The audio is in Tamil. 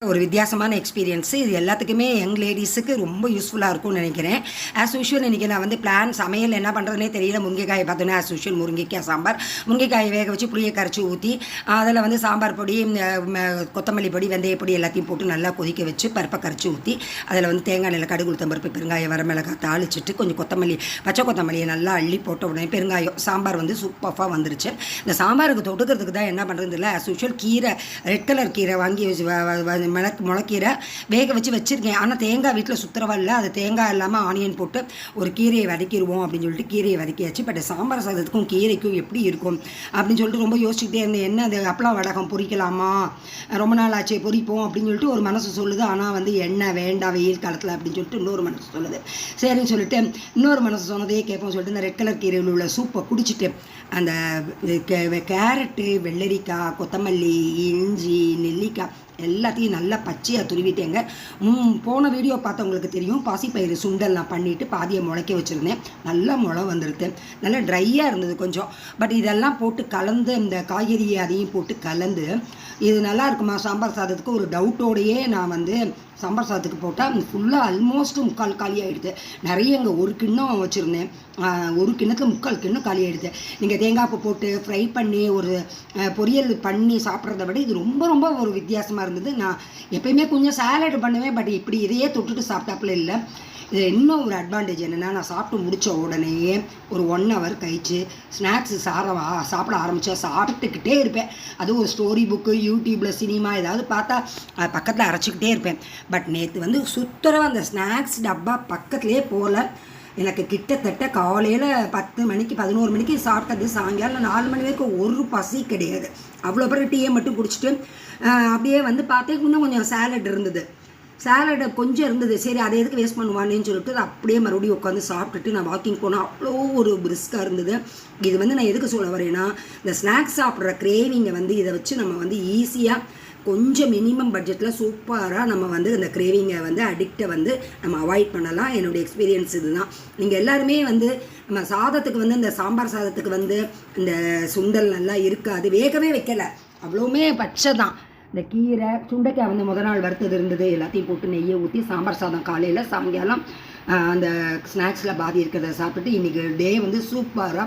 ஒரு வித்தியாசமான எக்ஸ்பீரியன்ஸு. இது எல்லாத்துக்குமே யங் லேடீஸுக்கு ரொம்ப யூஸ்ஃபுல்லாக இருக்கும்னு நினைக்கிறேன். ஆஸ் யூஷுவல் இன்றைக்கி நான் வந்து சமையல் என்ன பண்ணுறதுனே தெரியல. முருங்கைக்காயை பார்த்தோன்னா ஆஸ் யூஷுவல் முருங்கைக்காய் சாம்பார். முருங்கைக்காயை வேக வச்சு புளியை கரைச்சி ஊற்றி அதில் வந்து சாம்பார் பொடி, கொத்தமல்லி பொடி, வெந்தய பொடி எல்லாத்தையும் போட்டு நல்லா கொதிக்க வச்சு பருப்பை கரைச்சி ஊற்றி அதில் வந்து தேங்காய் எண்ணெயில் கடுகு உளுத்தம் பருப்பு, பெருங்காயம், வரமிளகாய் தாளிச்சிட்டு கொஞ்சம் கொத்தமல்லி, பச்சை கொத்தமல்லியை நல்லா அள்ளி போட்ட உடனே பெருங்காயம், சாம்பார் வந்து சூப்பராக வந்துருச்சு. இந்த சாம்பாருக்கு தொட்டுக்கிறதுக்கு தான் என்ன பண்ணுறது இல்லை, ஆஸ் யூஷுவல் கீரை, ரெட் கலர் கீரை வாங்கி வச்சு முளைக்கீரை வேக வச்சு வச்சுருக்கேன். ஆனால் தேங்காய் வீட்டில் சுத்தரவா இல்லை. அது தேங்காய் இல்லாமல் ஆனியன் போட்டு ஒரு கீரையை வதக்கிடுவோம் அப்படின்னு சொல்லிட்டு கீரையை வதக்கியாச்சு. பட் சாம்பார் சாதத்துக்கும் கீரைக்கும் எப்படி இருக்கும் அப்படின்னு சொல்லிட்டு ரொம்ப யோசிச்சுக்கிட்டே இருந்தேன். என்ன அது அப்பளம் வடகம் பொரிக்கலாமா, ரொம்ப நாள் ஆச்சு பொரிப்போம் அப்படின்னு சொல்லிட்டு ஒரு மனசு சொல்லுது. ஆனால் வந்து எண்ணெய் வேண்டாம் வெயில் காலத்தில் அப்படின்னு சொல்லிட்டு இன்னொரு மனசு சொல்லுது. சரின்னு சொல்லிட்டு இன்னொரு மனசு சொன்னதே கேட்போம் சொல்லிட்டு இந்த ரெட் கலர் கீரையில் உள்ள சூப்பை குடிச்சிட்டு அந்த கேரட்டு, வெள்ளரிக்காய், கொத்தமல்லி, இஞ்சி, நெல்லிக்காய் எல்லாத்தையும் நல்லா பச்சையாக துருவிட்டேங்க. போன வீடியோ பார்த்தவங்களுக்கு தெரியும், பாசிப்பயிறு சுண்டல் நான் பண்ணிவிட்டு பாதியை முளைக்க வச்சுருந்தேன். நல்லா முளை வந்துடுது. நல்லா ட்ரையாக இருந்தது கொஞ்சம். பட் இதெல்லாம் போட்டு கலந்து இந்த காய்கறி அதையும் போட்டு கலந்து இது நல்லா இருக்குமா சாம்பார் சாதத்துக்கு ஒரு டவுட்டோடையே நான் வந்து சாம்பார் சாதத்துக்கு போட்டால் ஃபுல்லாக ஆல்மோஸ்ட் முக்கால் காலி ஆகிடுது. நிறைய இங்கே ஒரு கிண்ணம் வச்சுருந்தேன், ஒரு கிண்ணத்துக்கு முக்கால் கிண்ணம் காலி ஆகிடுது. நீங்கள் தேங்காய் பூ போட்டு ஃப்ரை பண்ணி ஒரு பொரியல் பண்ணி சாப்பிட்றத விட இது ரொம்ப ரொம்ப ஒரு வித்தியாசமாக இருந்தது. நான் எப்பயுமே கொஞ்சம் சாலட் பண்ணுவேன், பட் இப்படி இதையே தொட்டுட்டு சாப்பிட்டாப்புல இல்லை. இது இன்னும் ஒரு அட்வான்டேஜ் என்னென்னா, நான் சாப்பிட்டு முடித்த உடனே ஒரு 1 hour கழிச்சு ஸ்நாக்ஸு சாப்பிட ஆரம்பித்தா சாப்பிட்டுக்கிட்டே இருப்பேன். அதுவும் ஒரு ஸ்டோரி புக்கு, யூடியூப்பில் சினிமா ஏதாவது பார்த்தா பக்கத்தில் அரைச்சிக்கிட்டே இருப்பேன். பட் நேற்று வந்து சுத்தரவாக அந்த ஸ்நாக்ஸ் டப்பா பக்கத்துலேயே போகல. எனக்கு கிட்டத்தட்ட காலையில் 10 மணிக்கு 11 மணிக்கு சாப்பிட்டது சாயங்காலம் 4 மணி வரைக்கும் ஒரு பசி கிடையாது. அவ்வளோ பிறகு டீயை மட்டும் குடிச்சிட்டு அப்படியே வந்து பார்த்தேன். இன்னும் கொஞ்சம் சாலட் இருந்தது, சாலடை கொஞ்சம் இருந்தது. சரி அதை எதுக்கு வேஸ்ட் பண்ணுவானேன்னு சொல்லிட்டு அப்படியே மறுபடியும் உட்காந்து சாப்பிட்டுட்டு நான் வாக்கிங் போனால் அவ்வளோ ஒரு பிரிஸ்காக இருந்தது. இது வந்து நான் எதுக்கு சொல்ல வரேன்னா, இந்த ஸ்நாக்ஸ் சாப்பிட்ற கிரேவிங்கை வந்து இதை வச்சு நம்ம வந்து ஈஸியாக கொஞ்சம் மினிமம் பட்ஜெட்டில் சூப்பராக நம்ம வந்து இந்த கிரேவிங்கை வந்து அடிக்டை வந்து நம்ம அவாய்ட் பண்ணலாம். என்னுடைய எக்ஸ்பீரியன்ஸ் இதுதான். நீங்கள் எல்லாருமே வந்து நம்ம சாதத்துக்கு வந்து இந்த சாம்பார் சாதத்துக்கு வந்து இந்த சுண்டல் நல்லா இருக்காது, வேகவே வைக்கலை, அவ்வளோவுமே பச்சை தான். இந்த கீரை சுண்டைக்காய் வந்து முதல் நாள் வறுத்தது இருந்தது, எல்லாத்தையும் போட்டு நெய்யை ஊற்றி சாம்பார் சாதம் காலையில், சாயங்காலம் அந்த ஸ்நாக்ஸில் பாதி இருக்கிறத சாப்பிட்டுட்டு இன்றைக்கி டே வந்து சூப்பராக